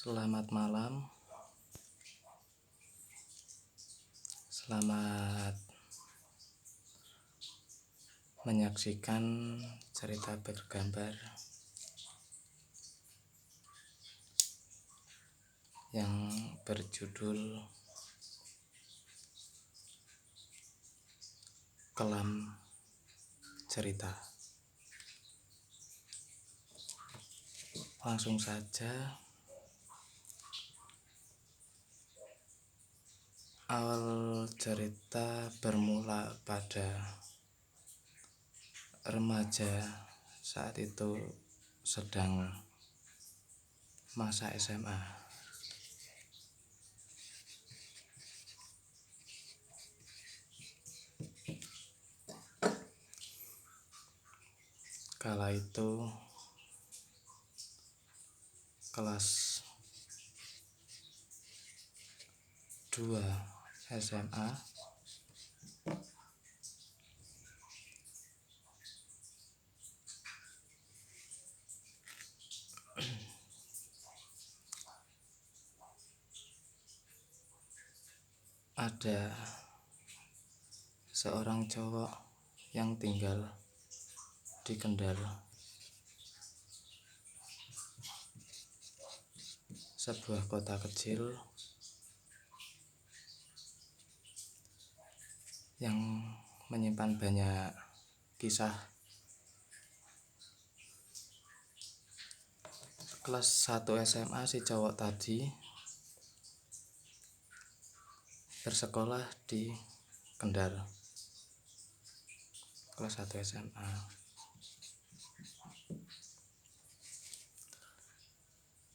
Selamat malam, selamat menyaksikan cerita bergambar yang berjudul Kelam Cerita. Langsung saja, awal cerita bermula pada remaja saat itu sedang masa SMA. Kala itu kelas 2 SMA, ada seorang cowok yang tinggal di Kendal, sebuah kota kecil yang menyimpan banyak kisah. Kelas 1 SMA si cowok tadi bersekolah di Kendal. Kelas 1 SMA.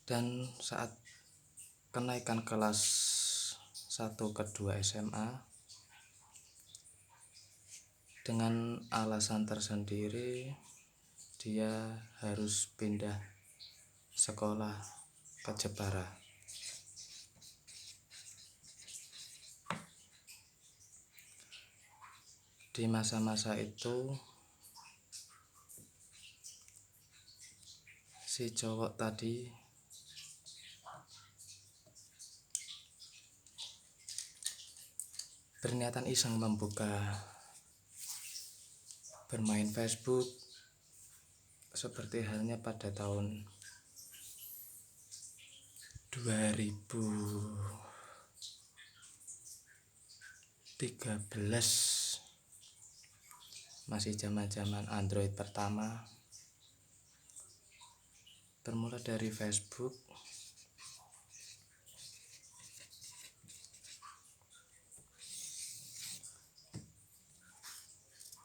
Dan saat kenaikan kelas 1 ke 2 SMA, dengan alasan tersendiri dia harus pindah sekolah ke Jepara. Di masa-masa itu si cowok tadi berniatan iseng bermain Facebook seperti halnya pada tahun 2013, masih zaman-zaman Android pertama. Bermula dari Facebook,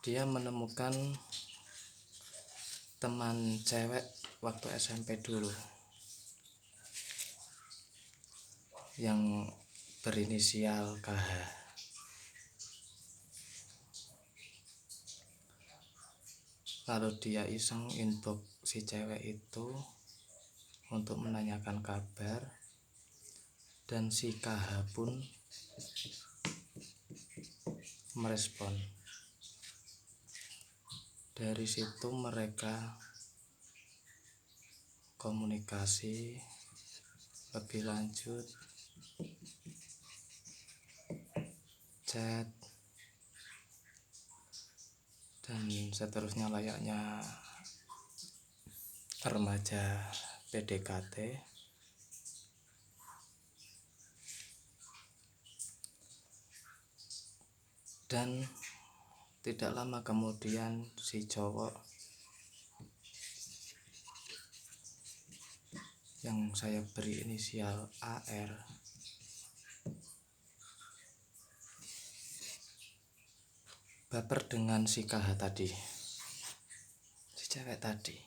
dia menemukan teman cewek waktu SMP dulu yang berinisial KH. Lalu dia iseng inbox si cewek itu untuk menanyakan kabar, dan si KH pun merespon. Dari situ mereka komunikasi lebih lanjut, chat, dan seterusnya layaknya remaja PDKT. Dan tidak lama kemudian si cowok yang saya beri inisial AR baper dengan si KH tadi, si cewek tadi,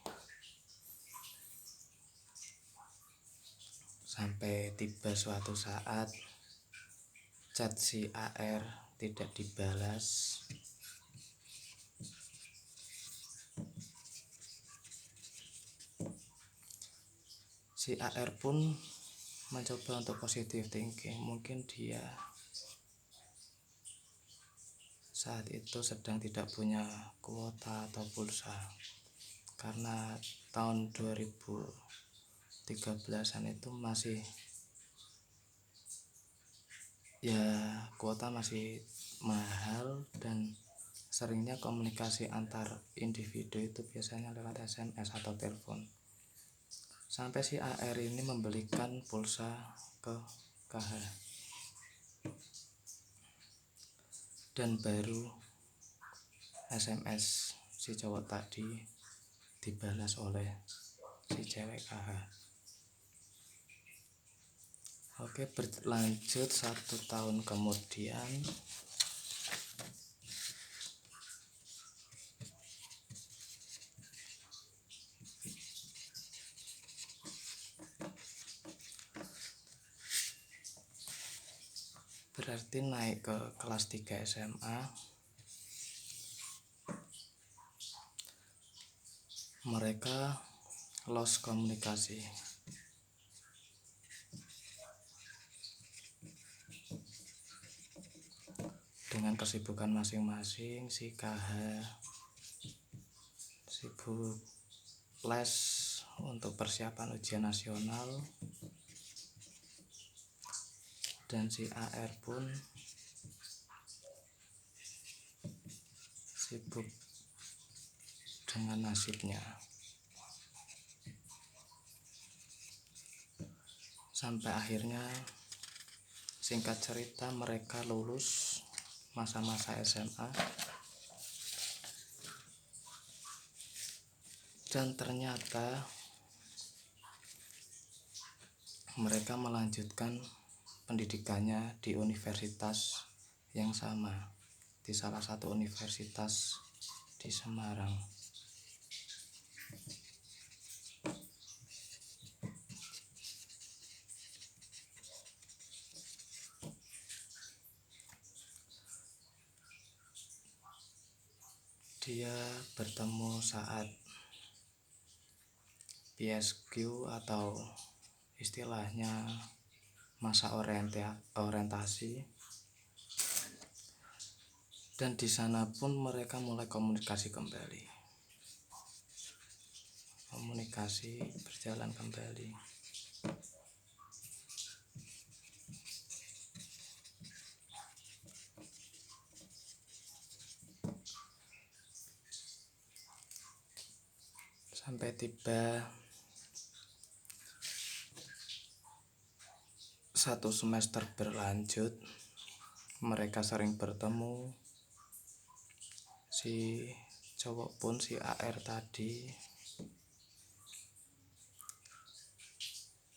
sampai tiba suatu saat chat si AR tidak dibalas. Si AR pun mencoba untuk positive thinking. Mungkin dia saat itu sedang tidak punya kuota atau pulsa, karena tahun 2013 13-an itu masih ya kuota masih mahal, dan seringnya komunikasi antar individu itu biasanya lewat SMS atau telepon. Sampai si AR ini membelikan pulsa ke KH, dan baru SMS si cowok tadi dibalas oleh si cewek KH. Oke, berlanjut 1 tahun kemudian berarti naik ke kelas 3 SMA. Mereka lost komunikasi. Dengan kesibukan masing-masing, si KH sibuk les untuk persiapan ujian nasional, dan si AR pun sibuk dengan nasibnya. Sampai akhirnya, singkat cerita, mereka lulus masa-masa SMA, dan ternyata mereka melanjutkan pendidikannya di universitas yang sama, di salah satu universitas di Semarang. Dia bertemu saat PSQ atau istilahnya masa orientasi, dan di sana pun mereka mulai komunikasi kembali. Komunikasi berjalan kembali. Sampai tiba 1 semester berlanjut, mereka sering bertemu. Si cowok pun, si AR tadi,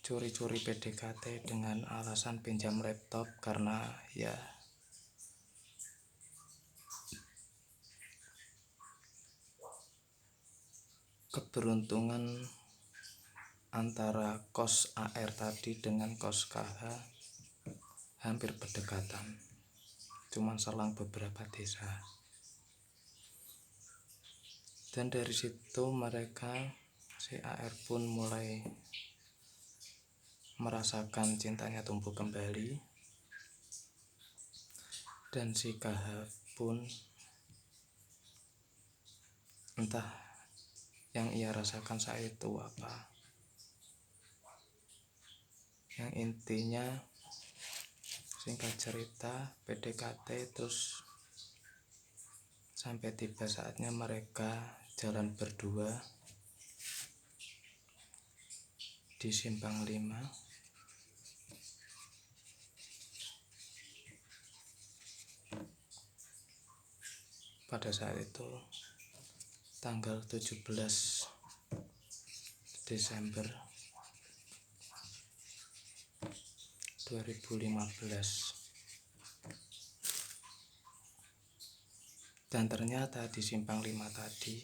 curi-curi PDKT dengan alasan pinjam laptop, karena ya keberuntungan antara kos AR tadi dengan kos KH hampir berdekatan, cuman selang beberapa desa. Dan dari situ mereka, si AR pun mulai merasakan cintanya tumbuh kembali, dan si KH pun entah yang ia rasakan saat itu apa. Yang intinya, singkat cerita, PDKT terus sampai tiba saatnya mereka jalan berdua di Simpang 5. Pada saat itu tanggal 17 Desember 2015. Dan ternyata di Simpang 5 tadi,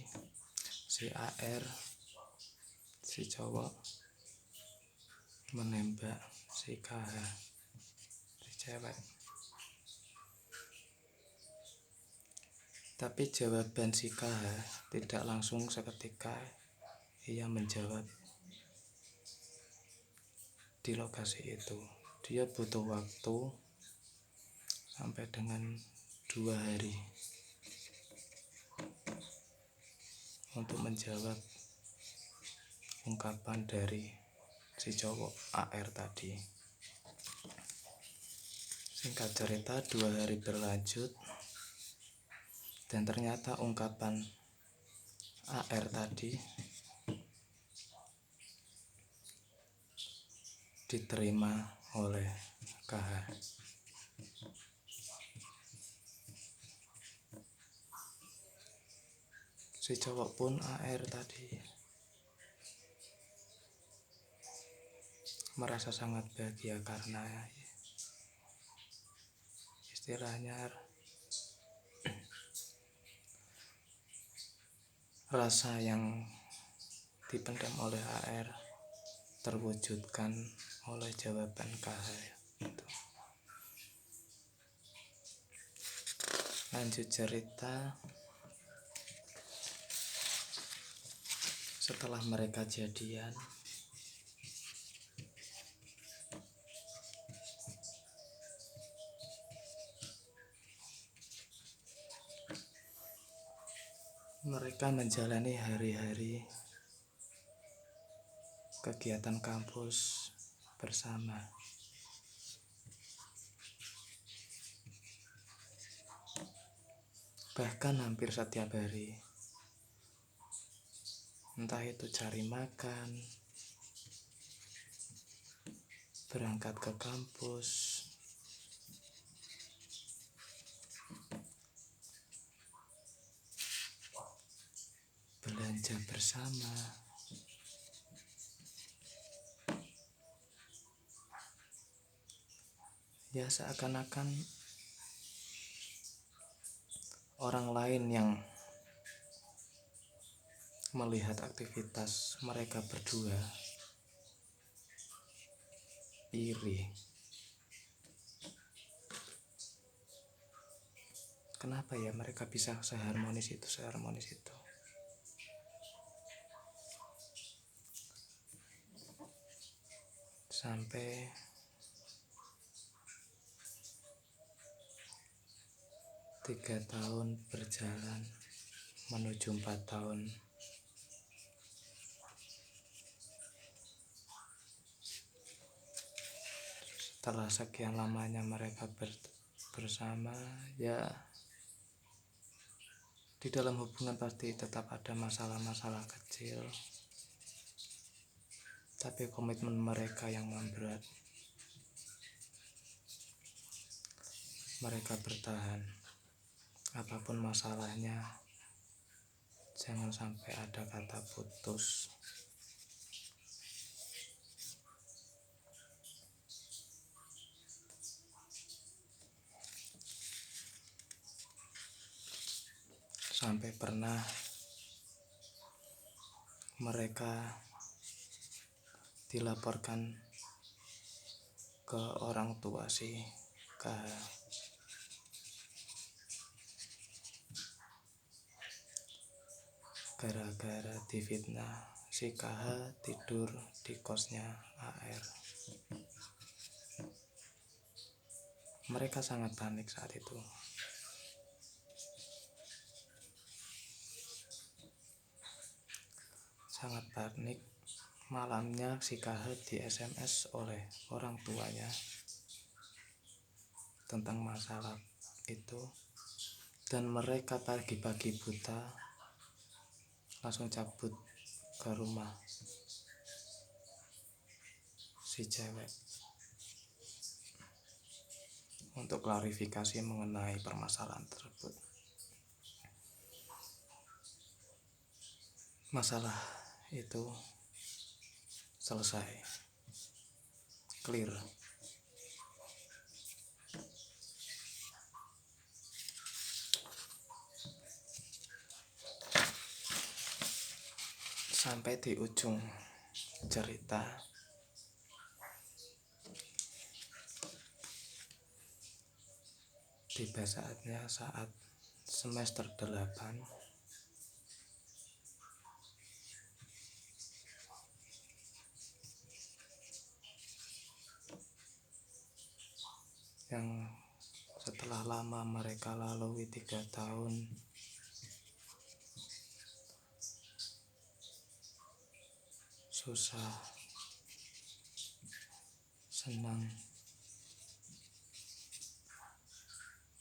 si AR, si cowok, menembak si KH, si cewek. Tapi jawaban si KH tidak langsung seketika ia menjawab di lokasi itu. Dia butuh waktu sampai dengan 2 hari untuk menjawab ungkapan dari si cowok AR tadi. Singkat cerita, 2 hari berlanjut dan ternyata ungkapan AR tadi diterima oleh KH. Si cowok pun AR tadi merasa sangat bahagia karena istilahnya rasa yang dipendam oleh AR terwujudkan oleh jawaban KH itu. Lanjut cerita, setelah mereka jadian, mereka menjalani hari-hari kegiatan kampus bersama. Bahkan hampir setiap hari, entah itu cari makan, berangkat ke kampus, belanja bersama, ya seakan-akan orang lain yang melihat aktivitas mereka berdua iri. Kenapa ya mereka bisa seharmonis itu? Sampai 3 tahun berjalan menuju 4 tahun. Setelah sekian lamanya mereka bersama, ya di dalam hubungan pasti tetap ada masalah-masalah kecil, tapi komitmen mereka yang memberat. Mereka bertahan, apapun masalahnya, jangan sampai ada kata putus. Sampai pernah mereka dilaporkan ke orang tua si KH. Gara-gara difitnah, si KH tidur di kosnya AR. Mereka sangat panik saat itu. Sangat panik. Malamnya si KH di SMS oleh orang tuanya tentang masalah itu, dan mereka pagi-pagi buta langsung cabut ke rumah si cewek untuk klarifikasi mengenai permasalahan tersebut. Masalah itu selesai, clear. Sampai di ujung cerita, tiba saatnya saat semester 8 yang setelah lama mereka lalui 3 tahun susah, senang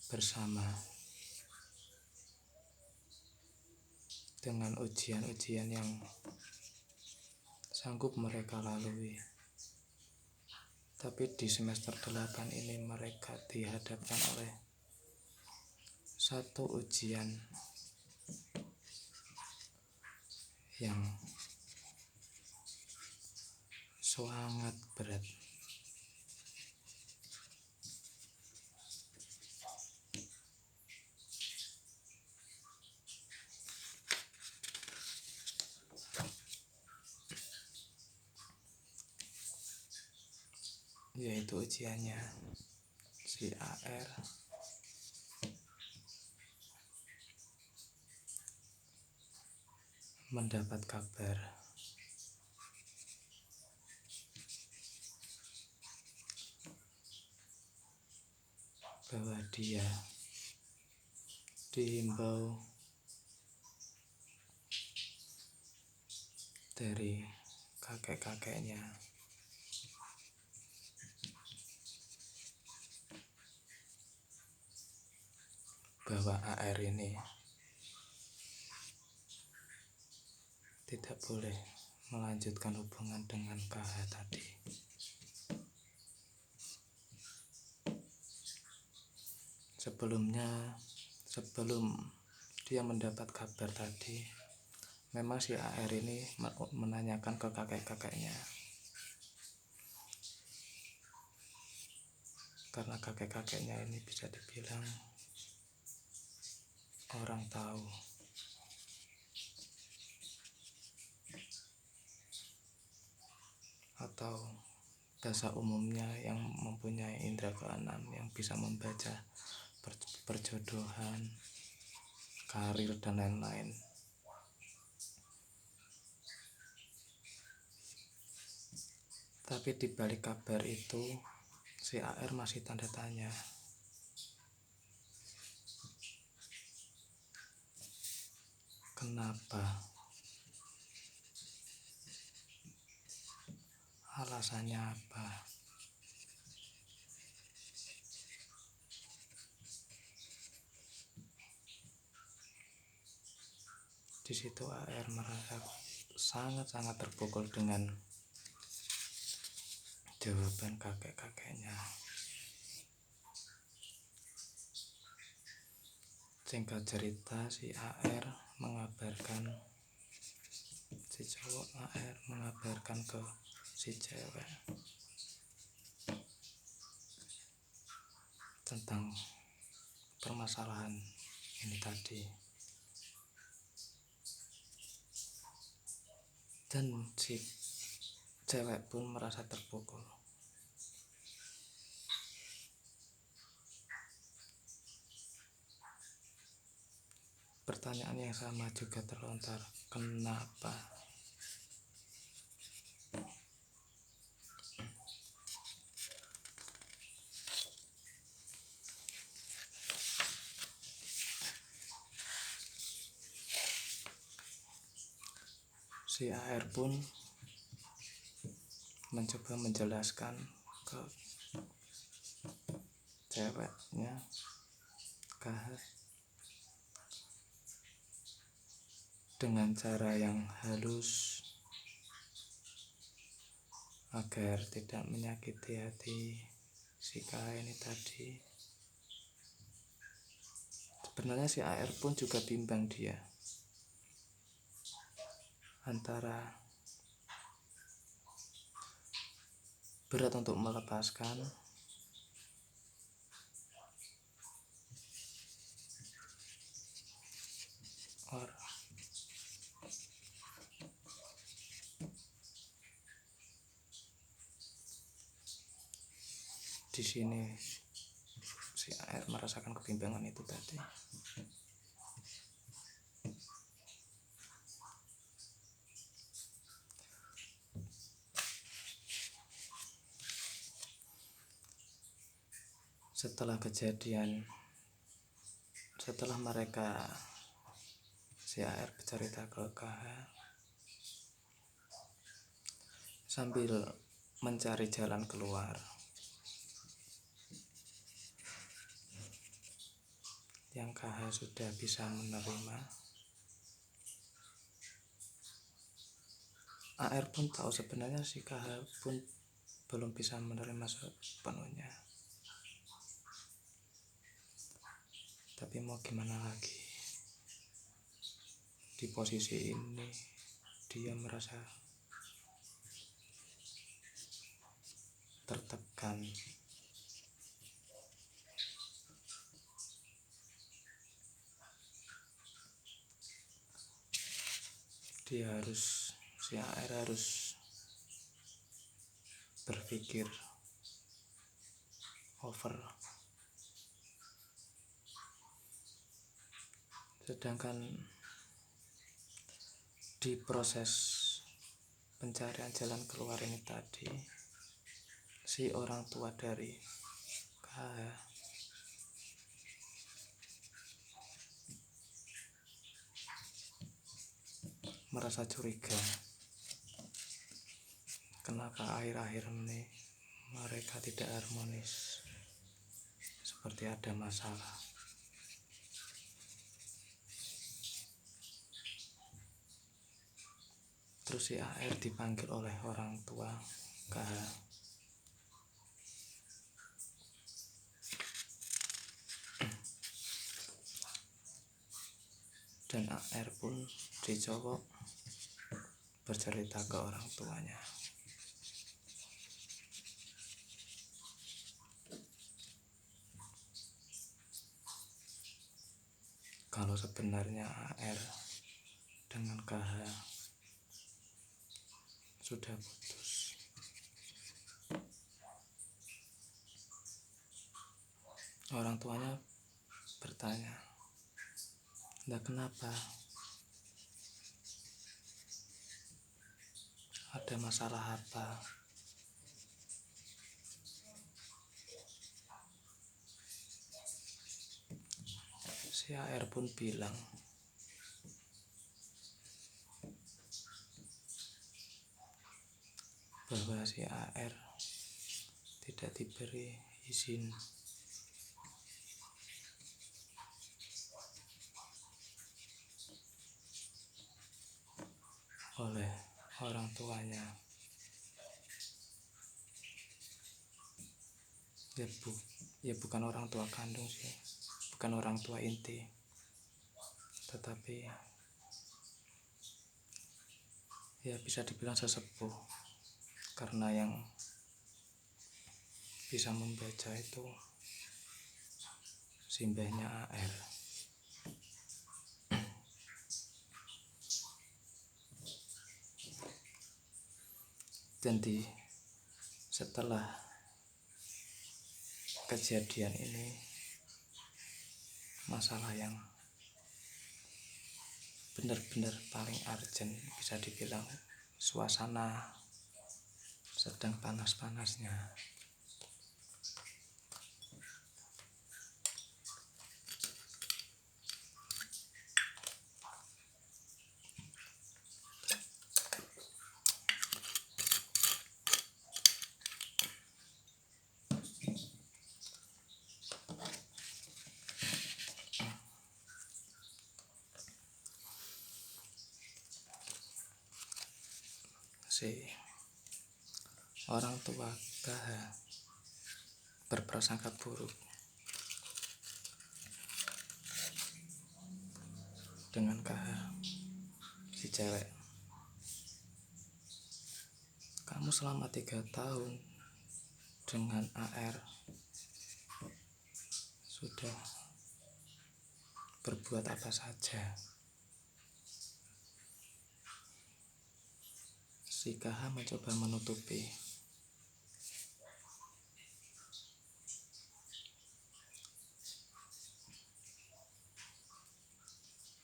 bersama dengan ujian-ujian yang sanggup mereka lalui. Tapi di semester 8 ini mereka dihadapkan oleh satu ujian yang sangat berat. Yaitu ujiannya si AR mendapat kabar bahwa dia dihimbau dari kakek-kakeknya bahwa AR ini tidak boleh melanjutkan hubungan dengan KH tadi. Sebelum dia mendapat kabar tadi, memang si AR ini menanyakan ke kakek-kakeknya, karena kakek-kakeknya ini bisa dibilang orang tahu atau bahasa umumnya yang mempunyai indera keenam, yang bisa membaca perjodohan, karir, dan lain-lain. Tapi di balik kabar itu si AR masih tanda tanya. Kenapa? Alasannya apa? Di situ AR merasa sangat-sangat terpukul dengan jawaban kakek-kakeknya. Singkat cerita, si AR mengabarkan, si cowok AR mengabarkan ke si cewek tentang permasalahan ini tadi, dan si cewek pun merasa terpukul. Pertanyaan yang sama juga terlontar, kenapa? Si AR pun mencoba menjelaskan ke ceweknya, KH, dengan cara yang halus agar tidak menyakiti hati si KH ini tadi. Sebenarnya si AR pun juga bimbang, dia antara berat untuk melepaskan di sini si AR merasakan kebimbangan itu tadi. Setelah kejadian, setelah mereka, si AR bercerita ke KH sambil mencari jalan keluar. Yang KH sudah bisa menerima, AR pun tahu sebenarnya si KH pun belum bisa menerima sepenuhnya. Tapi mau gimana lagi, di posisi ini dia merasa tertekan. Si AR harus berpikir over. Sedangkan di proses pencarian jalan keluar ini tadi, si orang tua dari KH merasa curiga. Kenapa akhir-akhir ini mereka tidak harmonis, seperti ada masalah. Terus si AR dipanggil oleh orang tua KH. Dan AR pun dicowok bercerita ke orang tuanya. Kalau sebenarnya AR dengan KH sudah putus. Orang tuanya bertanya, "Lah kenapa? Ada masalah apa?" Si AR pun bilang, bahwa si AR tidak diberi izin oleh orang tuanya. Ya bukan orang tua kandung sih, bukan orang tua inti, tetapi ya bisa dibilang sesepuh, karena yang bisa membaca itu simbahnya AR. Dan setelah kejadian ini, masalah yang benar-benar paling urgent, bisa dibilang suasana sedang panas-panasnya. Si orang tua KH berprasangka buruk dengan KH, si cewek. Kamu selama 3 tahun dengan AR sudah berbuat apa saja? Si KH mencoba menutupi.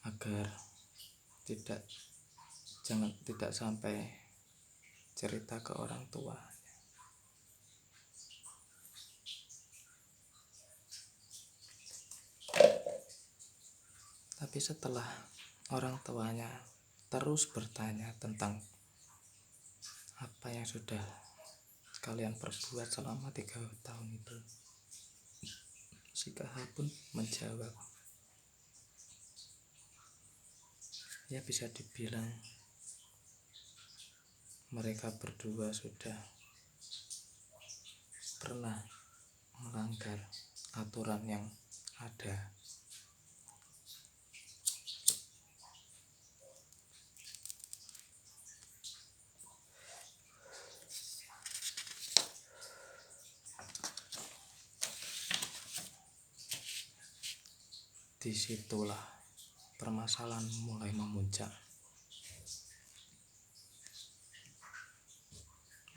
Agar tidak sampai cerita ke orang tua. Tapi setelah orang tuanya terus bertanya tentang apa yang sudah kalian perbuat selama 3 tahun itu? Si KH pun menjawab, ya bisa dibilang mereka berdua sudah pernah melanggar aturan yang ada. Disitulah permasalahan mulai memuncak.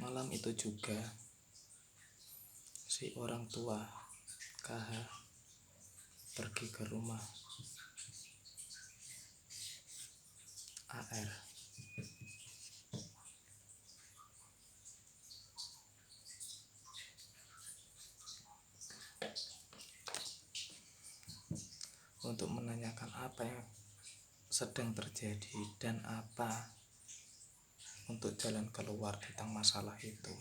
Malam itu juga si orang tua KH pergi ke rumah AR. Untuk menanyakan apa yang sedang terjadi dan apa untuk jalan keluar tentang masalah itu.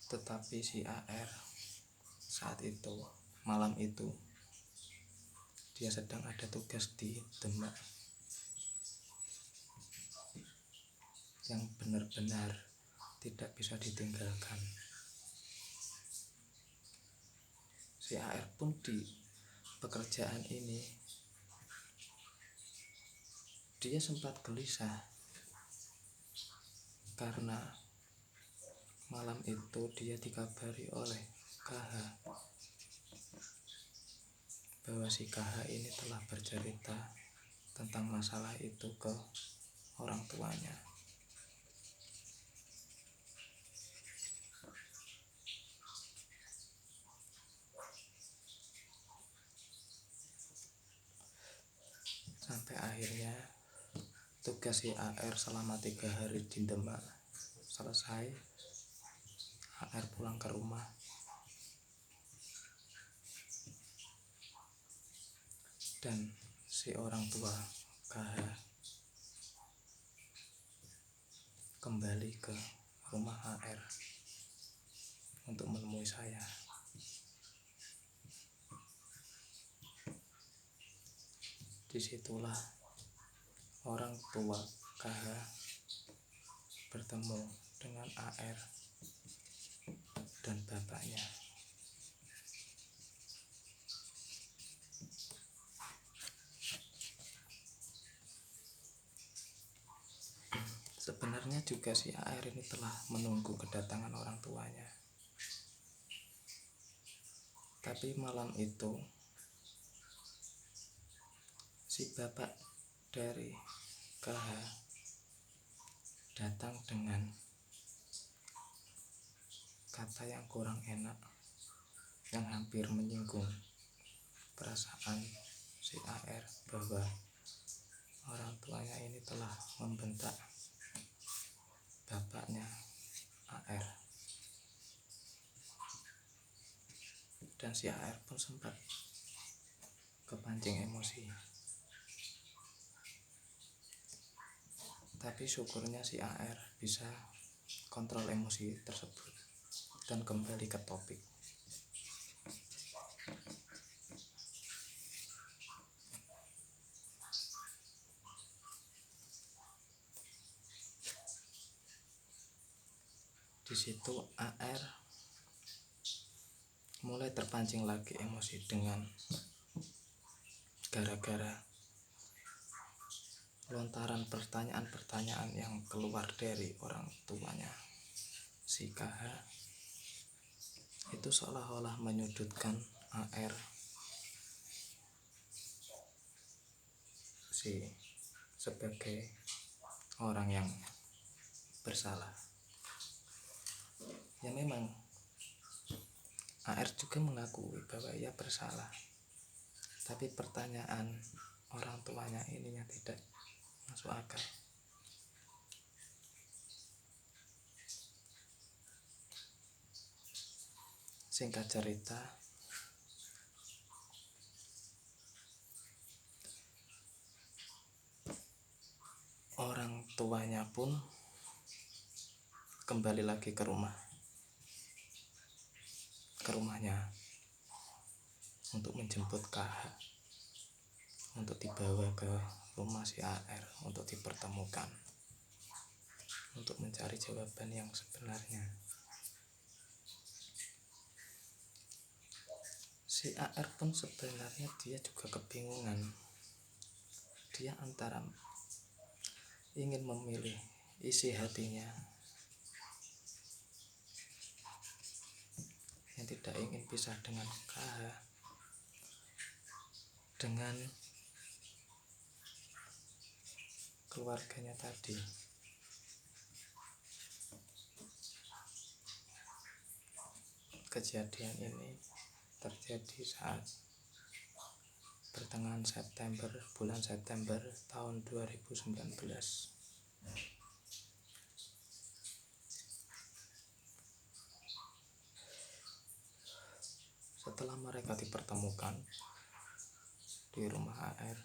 Tetapi si AR saat itu, malam itu, dia sedang ada tugas di Demak yang benar-benar tidak bisa ditinggalkan. Si AR pun di pekerjaan ini dia sempat gelisah karena malam itu dia dikabari oleh KH bahwa si KH ini telah bercerita tentang masalah itu ke orang tuanya. Sampai akhirnya tugas si AR selama 3 hari di Demak selesai. AR pulang ke rumah dan si orang tua KH kembali ke rumah AR untuk menemui saya. Disitulah orang tua KH bertemu dengan AR dan bapaknya. Sebenarnya juga si AR ini telah menunggu kedatangan orang tuanya. Tapi malam itu si bapak dari KH datang dengan kata yang kurang enak, yang hampir menyinggung perasaan si AR bahwa orang tuanya ini telah membentak bapaknya AR. Dan si AR pun sempat kepancing emosi. Tapi syukurnya si AR bisa kontrol emosi tersebut dan kembali ke topik. Di situ AR mulai terpancing lagi emosi dengan gara-gara lontaran pertanyaan-pertanyaan yang keluar dari orang tuanya. Si KH itu seolah-olah menyudutkan AR sebagai orang yang bersalah. Ya memang AR juga mengakui bahwa ia bersalah, tapi pertanyaan orang tuanya ini yang tidak masuk akal. Singkat cerita, orang tuanya pun kembali lagi ke rumahnya untuk menjemput KH, untuk dibawa ke rumah si AR untuk dipertemukan, untuk mencari jawaban yang sebenarnya. Si AR pun sebenarnya dia juga kebingungan. Dia antara ingin memilih isi hatinya yang tidak ingin pisah dengan KH, dengan keluarganya tadi. Kejadian ini terjadi saat pertengahan September, bulan September tahun 2019. Setelah mereka dipertemukan di rumah AR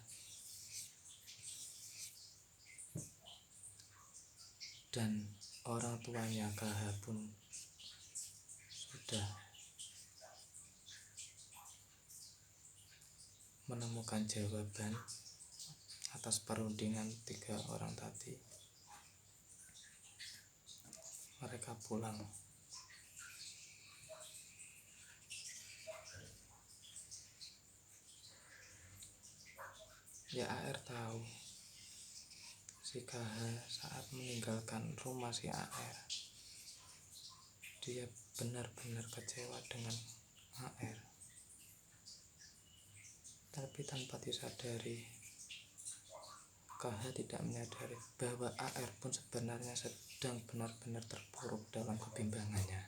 dan orang tuanya KH pun sudah menemukan jawaban atas perundingan 3 orang tadi, mereka pulang. Ya, AR tahu si KH saat meninggalkan rumah si AR, dia benar-benar kecewa dengan AR. Tapi tanpa disadari, KH tidak menyadari bahwa AR pun sebenarnya sedang benar-benar terpuruk dalam kebimbangannya.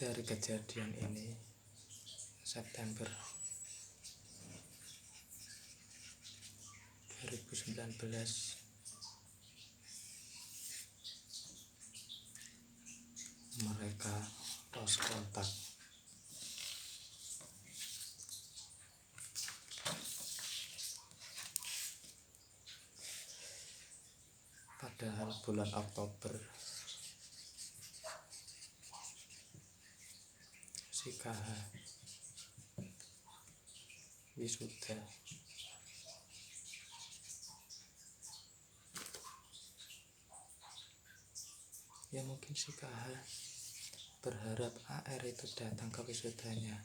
Dari kejadian ini, September 2019, mereka lost kontak. Padahal bulan Oktober si KH wisuda. Ya mungkin si KH berharap AR itu datang ke wisudanya,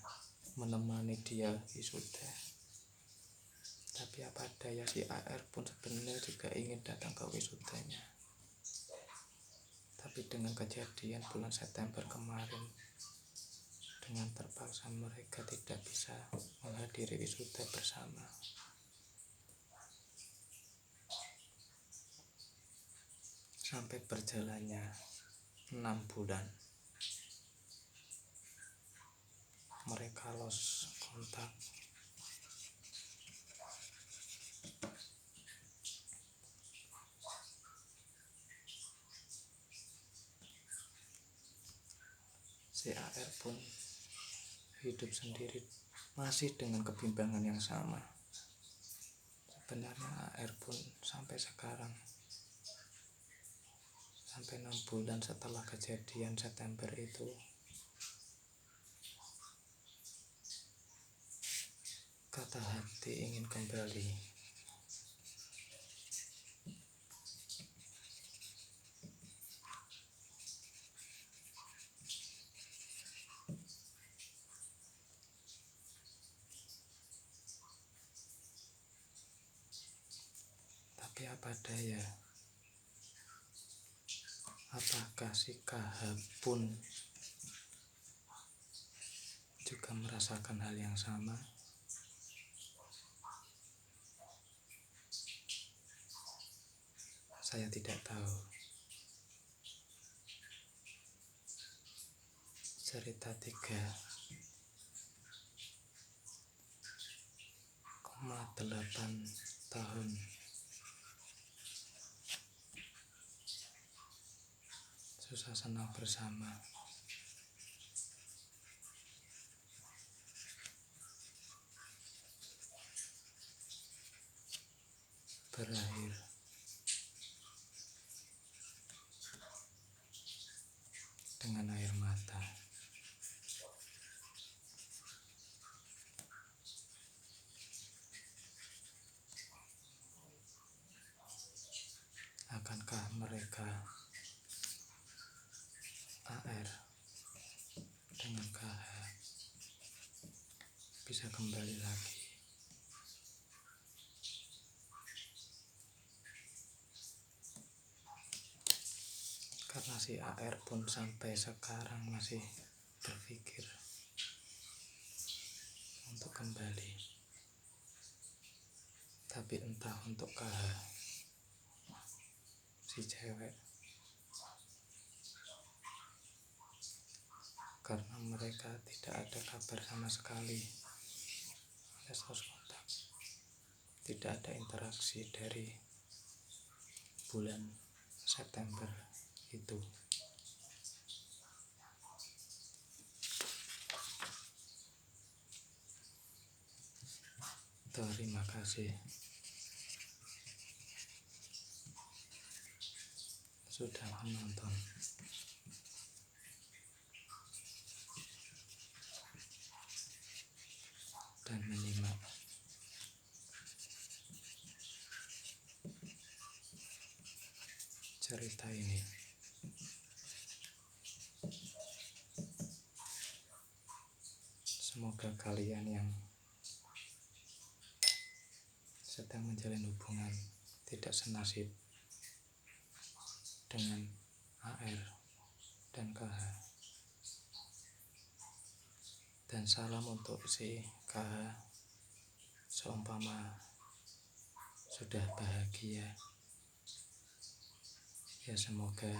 menemani dia wisuda. Tapi apa daya, si AR pun sebenarnya juga ingin datang ke wisudanya. Tapi dengan kejadian bulan September kemarin, dengan terpaksa mereka tidak bisa menghadiri wisuda bersama. Sampai berjalannya 6 bulan, mereka lost kontak. Si AR pun hidup sendiri, masih dengan kebimbangan yang sama. Sebenarnya AR pun sampai sekarang, sampai 6 bulan setelah kejadian September itu, kata hati ingin kembali. Tapi apa daya, apakah si KH pun juga merasakan hal yang sama? Saya tidak tahu. Cerita 3,8 tahun susah senang bersama, berakhir Apakah mereka AR dengan KH bisa kembali lagi? Karena si AR pun sampai sekarang masih berpikir untuk kembali, tapi entah untuk KH, si cewek, karena mereka tidak ada kabar sama sekali alias lost kontak, tidak ada interaksi dari bulan September itu. Terima kasih sudah menonton dan menyimak cerita ini. Semoga kalian yang sedang menjalin hubungan tidak senasib dengan AR dan KH. Dan salam untuk si KH, seumpama sudah bahagia, ya semoga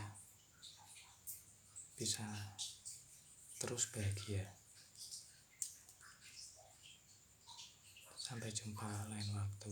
bisa terus bahagia. Sampai jumpa lain waktu.